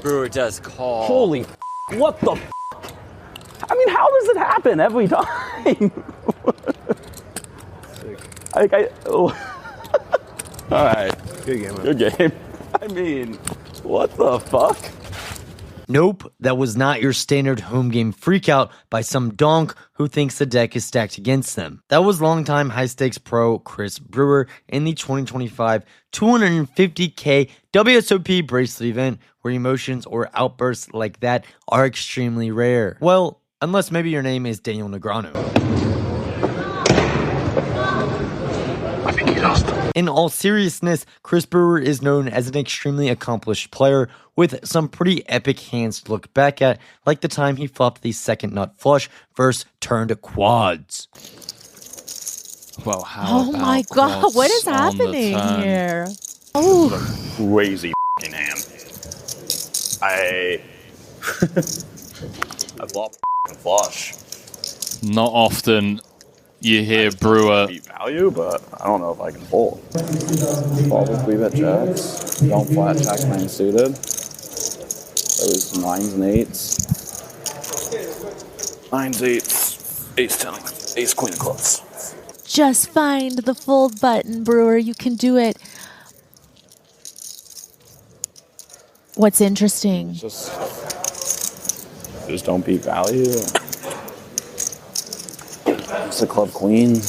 Brewer does call. Holy what the I mean, how does it happen every time? All right. Good game, man. Good game. I mean, what the fuck? Nope, that was not your standard home game freakout by some donk who thinks the deck is stacked against them. That was longtime high-stakes pro Chris Brewer in the 2025 250K WSOP bracelet event where emotions or outbursts like that are extremely rare. Well, unless maybe your name is Daniel Negreanu. I think he lost. In all seriousness, Chris Brewer is known as an extremely accomplished player with some pretty epic hands to look back at, like the time he flopped the second nut flush versus turned quads. Well, how Oh my god, what is happening here? Oh, Crazy hand. I flop flush. Not often you hear Brewer. Beat value, but I don't know if I can fold. Probably 3-bet jacks. Don't flat jack 9 suited. Those 9s and 8s. 9s, 8s, ace 10, ace queen of clubs. just find the fold button, Brewer. You can do it. What's interesting? Just don't beat value. It's a club queen.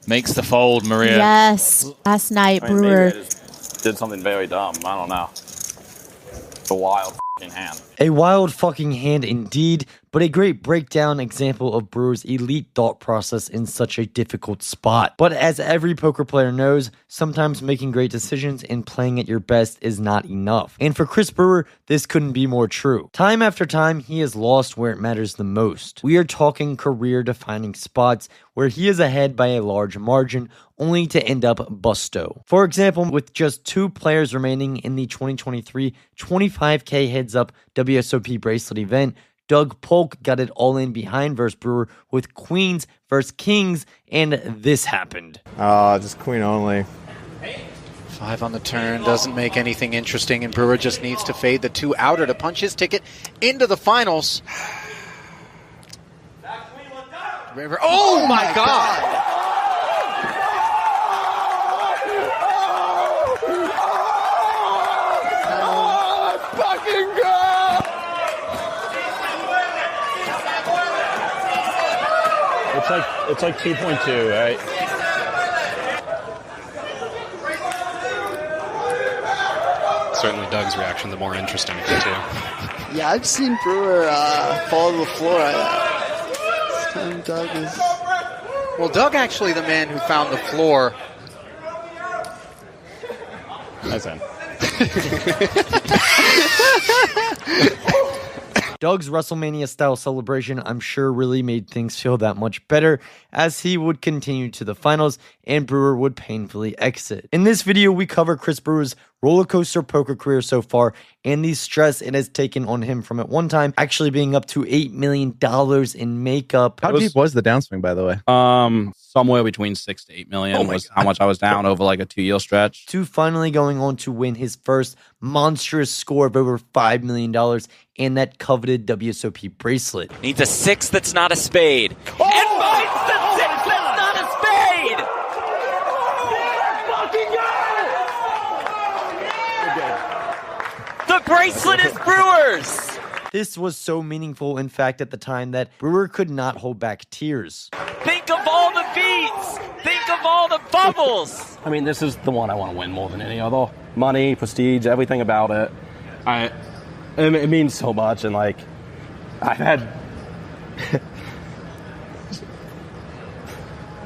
Makes the fold, Maria. Yes. Last night, Maybe Brewer. I just did something very dumb. I don't know. It's a wild f***ing hand. A wild fucking hand indeed, but a great breakdown example of Brewer's elite thought process in such a difficult spot. But as every poker player knows, sometimes making great decisions and playing at your best is not enough. And for Chris Brewer, this couldn't be more true. Time after time, he has lost where it matters the most. We are talking career-defining spots where he is ahead by a large margin, only to end up busto. For example, with just 2 players remaining in the 2023 25K heads-up WSOP bracelet event, Doug Polk got it all in behind versus Brewer with queens versus kings, and this happened. Just queen only. 5 on the turn doesn't make anything interesting, and Brewer just needs to fade the 2 outer to punch his ticket into the finals. Oh my God! It's like 2.2, right? Certainly Doug's reaction, the more interesting of the two. Yeah, I've seen Brewer fall to the floor. This time Doug is... Well, Doug actually the man who found the floor. That's in. Doug's WrestleMania-style celebration, I'm sure, really made things feel that much better as he would continue to the finals and Brewer would painfully exit. In this video, we cover Chris Brewer's rollercoaster poker career so far and the stress it has taken on him from at one time actually being up to $8 million in makeup. How deep was the downswing, by the way? Somewhere between 6 to 8 million was how much I was down over like a 2-year stretch. To finally going on to win his first monstrous score of over $5 million and that coveted WSOP bracelet. Needs a 6 that's not a spade. Oh! And finds the 6 that's not a spade! The bracelet is Brewer's! This was so meaningful, in fact, at the time that Brewer could not hold back tears. Think of all the beats! Think of all the bubbles! I mean, this is the one I want to win more than any other. Money, prestige, everything about it. It means so much, and like, I've had...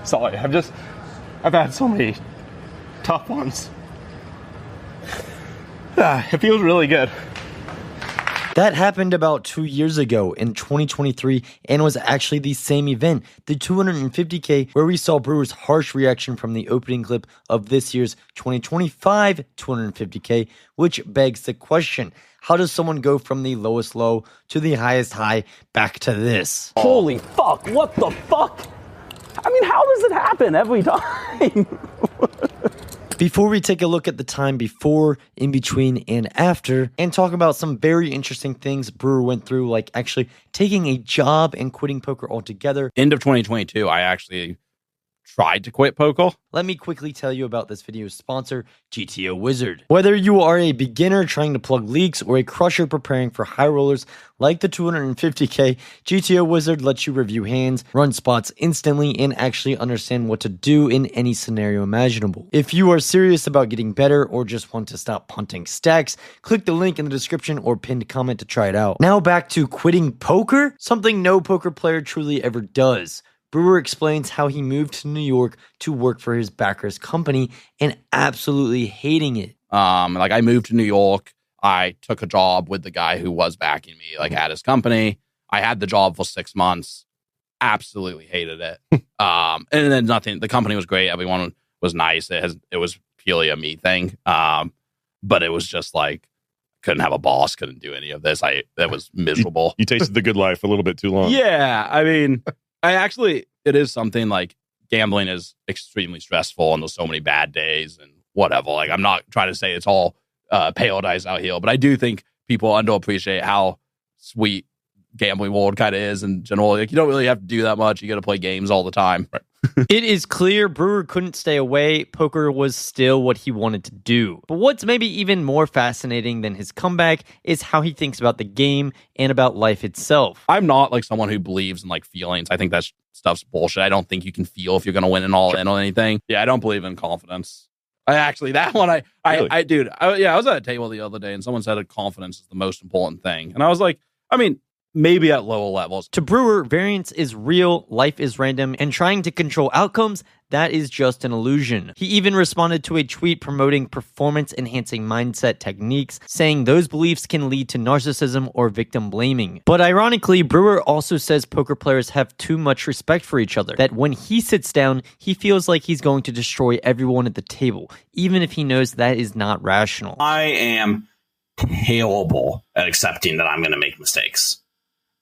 Sorry, I've had so many tough ones. It feels really good. That happened about 2 years ago in 2023 and was actually the same event, the 250K, where we saw Brewer's harsh reaction from the opening clip of this year's 2025 250K, which begs the question, how does someone go from the lowest low to the highest high back to this? Holy fuck, what the fuck? I mean, how does it happen every time? Before we take a look at the time before, in between, and after, and talk about some very interesting things Brewer went through, like actually taking a job and quitting poker altogether. End of 2022, I actually tried to quit poker. Let me quickly tell you about this video's sponsor, GTO Wizard. Whether you are a beginner trying to plug leaks or a crusher preparing for high rollers like the 250k, GTO Wizard lets you review hands, run spots instantly, and actually understand what to do in any scenario imaginable. If you are serious about getting better or just want to stop punting stacks, click the link in the description or pinned comment to try it out. Now back to quitting poker, something no poker player truly ever does. Brewer explains how he moved to New York to work for his backer's company and absolutely hating it. Like I moved to New York. I took a job with the guy who was backing me, like at his company. I had the job for 6 months. Absolutely hated it. And then nothing. The company was great. Everyone was nice. It was purely a me thing. But it was just like couldn't have a boss. Couldn't do any of this. That was miserable. You tasted the good life a little bit too long. Yeah, I mean. It is something like gambling is extremely stressful and there's so many bad days and whatever. Like, I'm not trying to say it's all paradise out here, but I do think people underappreciate how sweet gambling world kind of is in general. Like, you don't really have to do that much. You got to play games all the time. Right. It is clear Brewer couldn't stay away. Poker was still what he wanted to do. But what's maybe even more fascinating than his comeback is how he thinks about the game and about life itself. I'm not like someone who believes in like feelings. I think that stuff's bullshit. I don't think you can feel if you're going to win an all in on anything. Yeah, I don't believe in confidence. That one, really? I was at a table the other day and someone said that confidence is the most important thing. And I was like, I mean, maybe at lower levels. To Brewer, variance is real, life is random, and trying to control outcomes, that is just an illusion. He even responded to a tweet promoting performance-enhancing mindset techniques, saying those beliefs can lead to narcissism or victim blaming. But ironically, Brewer also says poker players have too much respect for each other, that when he sits down, he feels like he's going to destroy everyone at the table, even if he knows that is not rational. I am terrible at accepting that I'm going to make mistakes.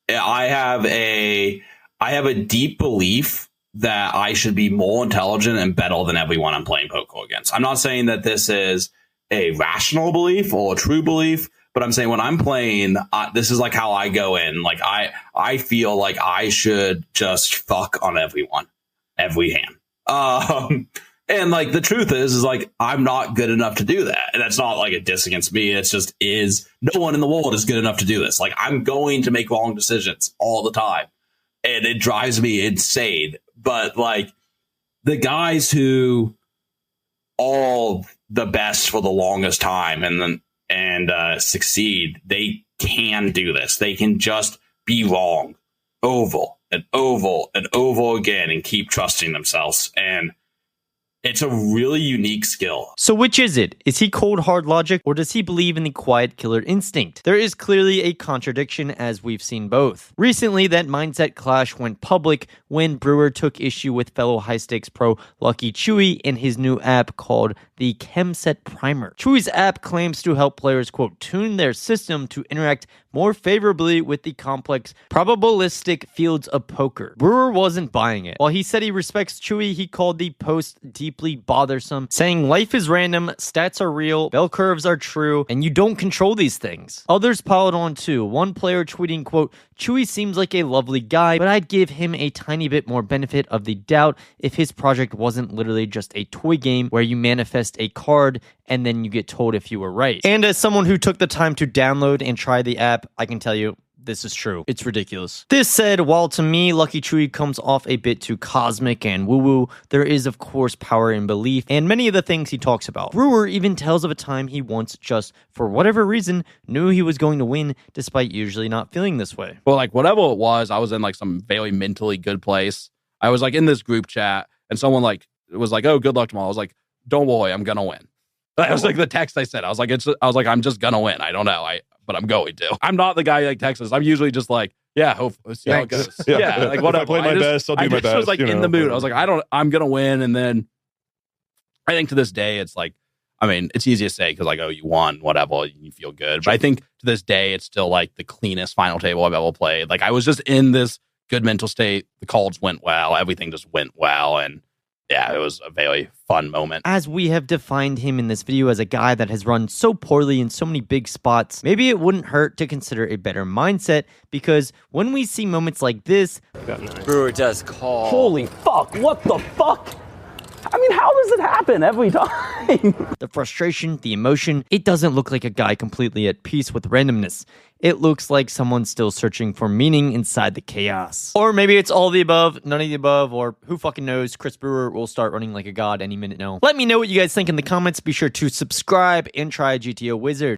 I have a deep belief that I should be more intelligent and better than everyone I'm playing poker against. I'm not saying that this is a rational belief or a true belief, but I'm saying when I'm playing, this is like how I go in. Like I feel like I should just fuck on everyone, every hand. And like the truth is like I'm not good enough to do that. And that's not like a diss against me. It's just no one in the world is good enough to do this. Like I'm going to make wrong decisions all the time. And it drives me insane. But like the guys who all the best for the longest time and succeed, they can do this. They can just be wrong over and over and over again and keep trusting themselves. And it's a really unique skill. So which is it? Is he cold hard logic or does he believe in the quiet killer instinct? There is clearly a contradiction as we've seen both. Recently, that mindset clash went public when Brewer took issue with fellow high-stakes pro Lucky Chewy in his new app called the ChemSet Primer. Chewy's app claims to help players, quote, tune their system to interact more favorably with the complex, probabilistic fields of poker. Brewer wasn't buying it. While he said he respects Chewy, he called the post deeply bothersome, saying life is random, stats are real, bell curves are true, and you don't control these things. Others piled on too. One player tweeting, quote, Chewy seems like a lovely guy, but I'd give him a tiny bit more benefit of the doubt if his project wasn't literally just a toy game where you manifest a card and then you get told if you were right. And as someone who took the time to download and try the app, I can tell you, this is true. It's ridiculous. This said, while to me, Lucky Chewy comes off a bit too cosmic and woo-woo, there is, of course, power in belief and many of the things he talks about. Brewer even tells of a time he once just, for whatever reason, knew he was going to win despite usually not feeling this way. Well, like, whatever it was, I was in, like, some very mentally good place. I was, like, in this group chat, and someone, like, was like, oh, good luck tomorrow. I was like, don't worry, I'm gonna win. That was, like, the text I said. I was like, I'm just gonna win. I don't know. But I'm going to. I'm not the guy like Texas. I'm usually just like, yeah, hopefully see how it goes. Yeah, like whatever. If I play my best, I'll do my best. I was like in the mood. I was like, I'm gonna win. And then I think to this day, it's like, I mean, it's easy to say because like, oh, you won, whatever, you feel good. But I think to this day, it's still like the cleanest final table I've ever played. Like I was just in this good mental state. The calls went well. Everything just went well, and yeah, it was a very fun moment. As we have defined him in this video as a guy that has run so poorly in so many big spots, maybe it wouldn't hurt to consider a better mindset, because when we see moments like this, Brewer does call. Holy fuck, what the fuck? I mean, how does it happen every time? the frustration, the emotion, it doesn't look like a guy completely at peace with randomness. It looks like someone's still searching for meaning inside the chaos. Or maybe it's all the above, none of the above, or who fucking knows, Chris Brewer will start running like a god any minute now. Let me know what you guys think in the comments. Be sure to subscribe and try GTO Wizard.